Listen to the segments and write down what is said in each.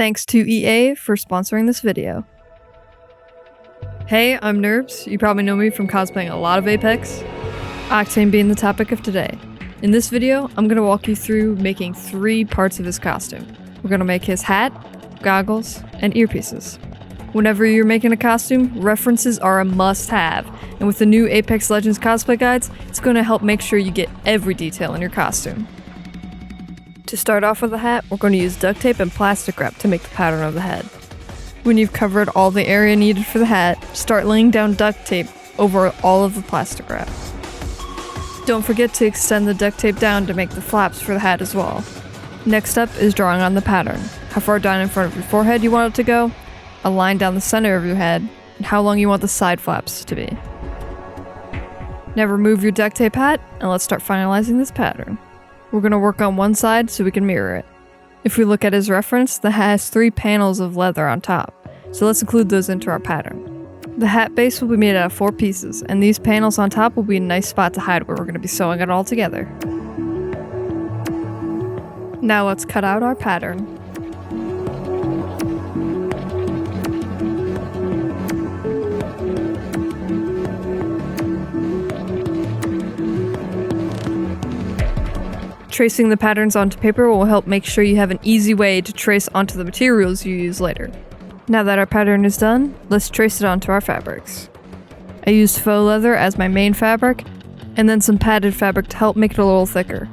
Thanks to EA for sponsoring this video. Hey, I'm Nerbs. You probably know me from cosplaying a lot of Apex. Octane being the topic of today. In this video, I'm going to walk you through making 3 parts of his costume. We're going to make his hat, goggles, and earpieces. Whenever you're making a costume, references are a must-have, and with the new Apex Legends cosplay guides, it's going to help make sure you get every detail in your costume. To start off with the hat, we're going to use duct tape and plastic wrap to make the pattern of the head. When you've covered all the area needed for the hat, start laying down duct tape over all of the plastic wrap. Don't forget to extend the duct tape down to make the flaps for the hat as well. Next up is drawing on the pattern. How far down in front of your forehead you want it to go, a line down the center of your head, and how long you want the side flaps to be. Now remove your duct tape hat, and let's start finalizing this pattern. We're going to work on one side so we can mirror it. If we look at his reference, the hat has 3 panels of leather on top, so let's include those into our pattern. The hat base will be made out of 4 pieces, and these panels on top will be a nice spot to hide where we're going to be sewing it all together. Now let's cut out our pattern. Tracing the patterns onto paper will help make sure you have an easy way to trace onto the materials you use later. Now that our pattern is done, let's trace it onto our fabrics. I used faux leather as my main fabric, and then some padded fabric to help make it a little thicker.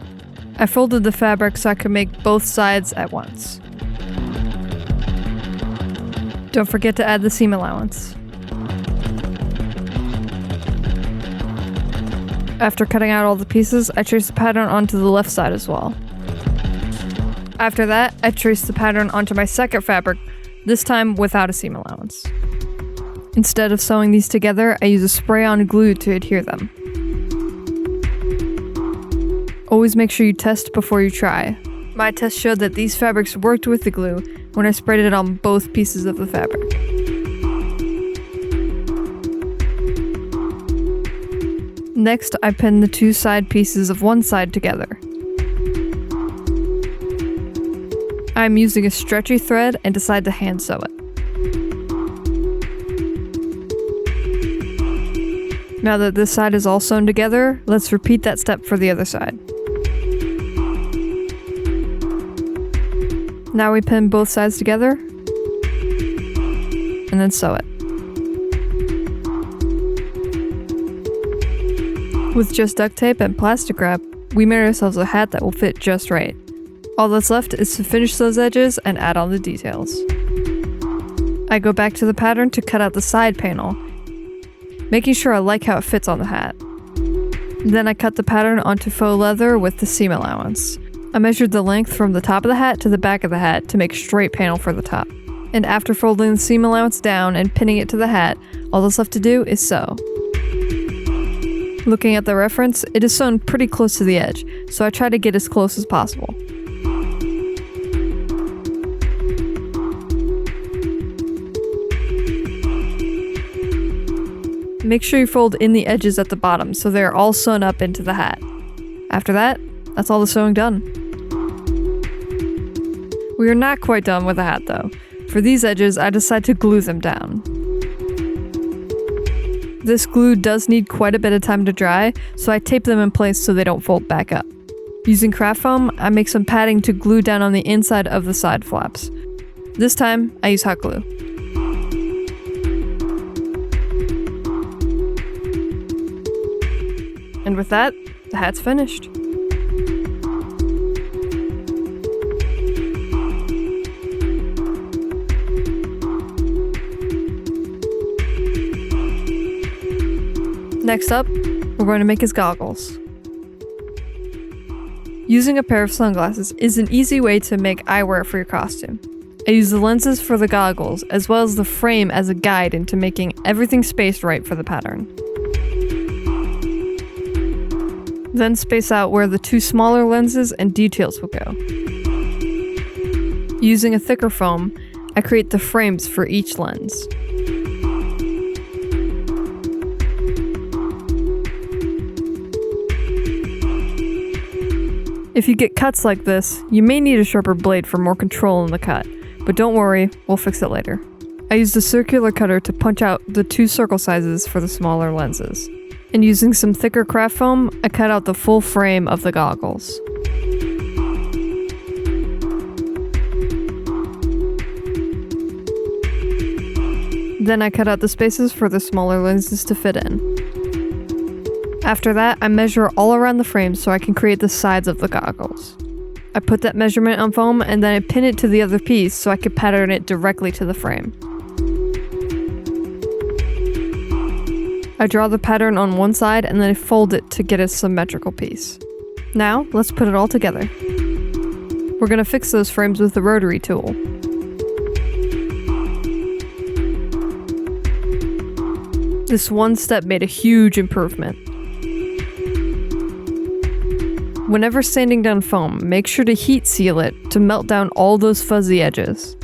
I folded the fabric so I could make both sides at once. Don't forget to add the seam allowance. After cutting out all the pieces, I traced the pattern onto the left side as well. After that, I traced the pattern onto my second fabric, this time without a seam allowance. Instead of sewing these together, I use a spray-on glue to adhere them. Always make sure you test before you try. My test showed that these fabrics worked with the glue when I sprayed it on both pieces of the fabric. Next, I pinned the 2 side pieces of one side together. I'm using a stretchy thread and decide to hand sew it. Now that this side is all sewn together, let's repeat that step for the other side. Now we pin both sides together and then sew it. With just duct tape and plastic wrap, we made ourselves a hat that will fit just right. All that's left is to finish those edges and add on the details. I go back to the pattern to cut out the side panel, making sure I like how it fits on the hat. Then I cut the pattern onto faux leather with the seam allowance. I measured the length from the top of the hat to the back of the hat to make a straight panel for the top. And after folding the seam allowance down and pinning it to the hat, all that's left to do is sew. Looking at the reference, it is sewn pretty close to the edge, so I try to get as close as possible. Make sure you fold in the edges at the bottom so they are all sewn up into the hat. After that, that's all the sewing done. We are not quite done with the hat though. For these edges, I decide to glue them down. This glue does need quite a bit of time to dry, so I tape them in place so they don't fold back up. Using craft foam, I make some padding to glue down on the inside of the side flaps. This time, I use hot glue. And with that, the hat's finished. Next up, we're going to make his goggles. Using a pair of sunglasses is an easy way to make eyewear for your costume. I use the lenses for the goggles as well as the frame as a guide into making everything spaced right for the pattern. Then space out where the 2 smaller lenses and details will go. Using a thicker foam, I create the frames for each lens. If you get cuts like this, you may need a sharper blade for more control in the cut, but don't worry, we'll fix it later. I used a circular cutter to punch out the 2 circle sizes for the smaller lenses. And using some thicker craft foam, I cut out the full frame of the goggles. Then I cut out the spaces for the smaller lenses to fit in. After that, I measure all around the frame so I can create the sides of the goggles. I put that measurement on foam and then I pin it to the other piece so I could pattern it directly to the frame. I draw the pattern on one side and then I fold it to get a symmetrical piece. Now, let's put it all together. We're gonna fix those frames with the rotary tool. This one step made a huge improvement. Whenever sanding down foam, make sure to heat seal it to melt down all those fuzzy edges.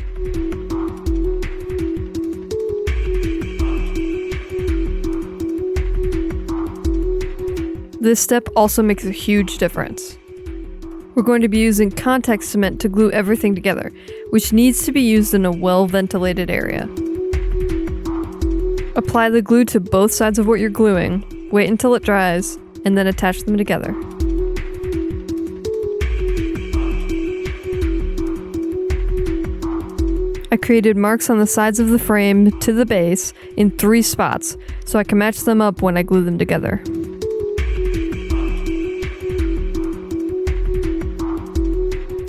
This step also makes a huge difference. We're going to be using contact cement to glue everything together, which needs to be used in a well-ventilated area. Apply the glue to both sides of what you're gluing, wait until it dries, and then attach them together. I created marks on the sides of the frame to the base in 3 spots so I can match them up when I glue them together.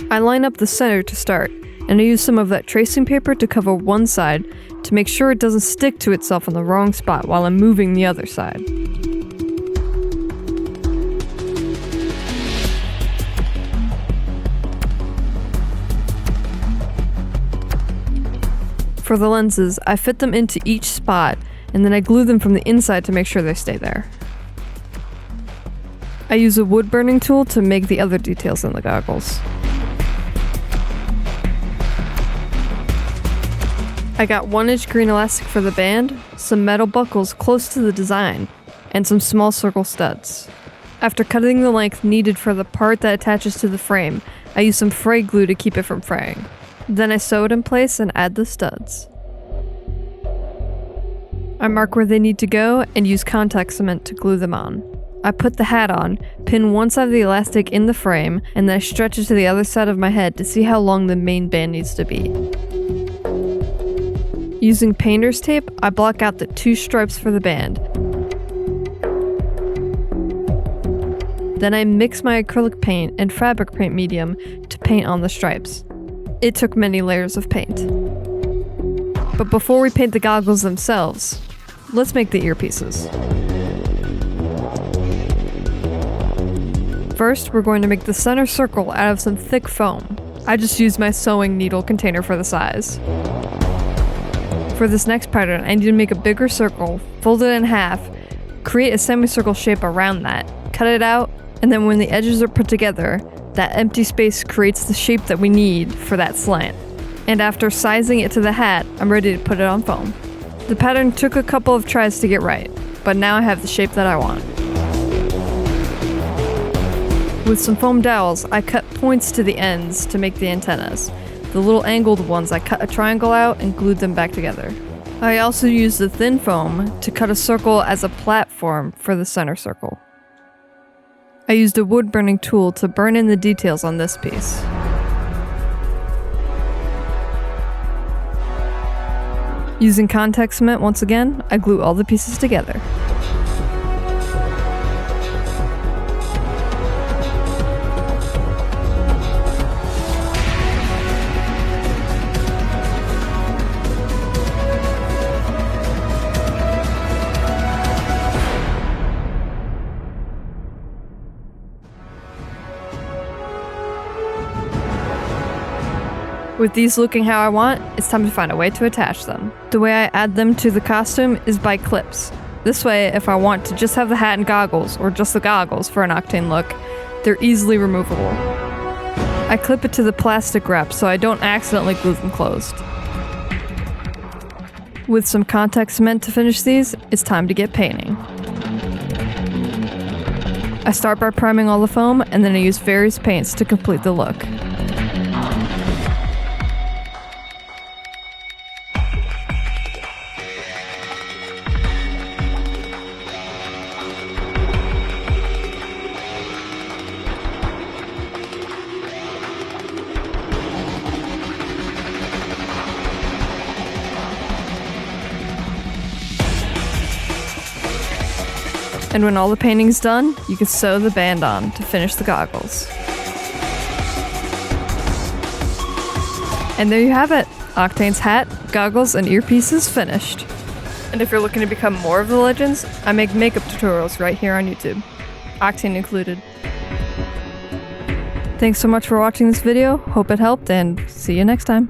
I line up the center to start, and I use some of that tracing paper to cover one side to make sure it doesn't stick to itself on the wrong spot while I'm moving the other side. For the lenses, I fit them into each spot, and then I glue them from the inside to make sure they stay there. I use a wood burning tool to make the other details in the goggles. I got 1-inch green elastic for the band, some metal buckles close to the design, and some small circle studs. After cutting the length needed for the part that attaches to the frame, I use some fray glue to keep it from fraying. Then I sew it in place and add the studs. I mark where they need to go and use contact cement to glue them on. I put the hat on, pin one side of the elastic in the frame, and then I stretch it to the other side of my head to see how long the main band needs to be. Using painter's tape, I block out the 2 stripes for the band. Then I mix my acrylic paint and fabric paint medium to paint on the stripes. It took many layers of paint. But before we paint the goggles themselves, let's make the earpieces. First, we're going to make the center circle out of some thick foam. I just used my sewing needle container for the size. For this next pattern, I need to make a bigger circle, fold it in half, create a semicircle shape around that, cut it out, and then when the edges are put together, that empty space creates the shape that we need for that slant. And after sizing it to the hat, I'm ready to put it on foam. The pattern took a couple of tries to get right, but now I have the shape that I want. With some foam dowels, I cut points to the ends to make the antennas. The little angled ones, I cut a triangle out and glued them back together. I also used the thin foam to cut a circle as a platform for the center circle. I used a wood burning tool to burn in the details on this piece. Using contact cement once again, I glue all the pieces together. With these looking how I want, it's time to find a way to attach them. The way I add them to the costume is by clips. This way, if I want to just have the hat and goggles, or just the goggles for an Octane look, they're easily removable. I clip it to the plastic wrap so I don't accidentally glue them closed. With some contact cement to finish these, it's time to get painting. I start by priming all the foam, and then I use various paints to complete the look. And when all the painting's done, you can sew the band on to finish the goggles. And there you have it! Octane's hat, goggles, and earpieces finished. And if you're looking to become more of the legends, I make makeup tutorials right here on YouTube. Octane included. Thanks so much for watching this video, hope it helped, and see you next time.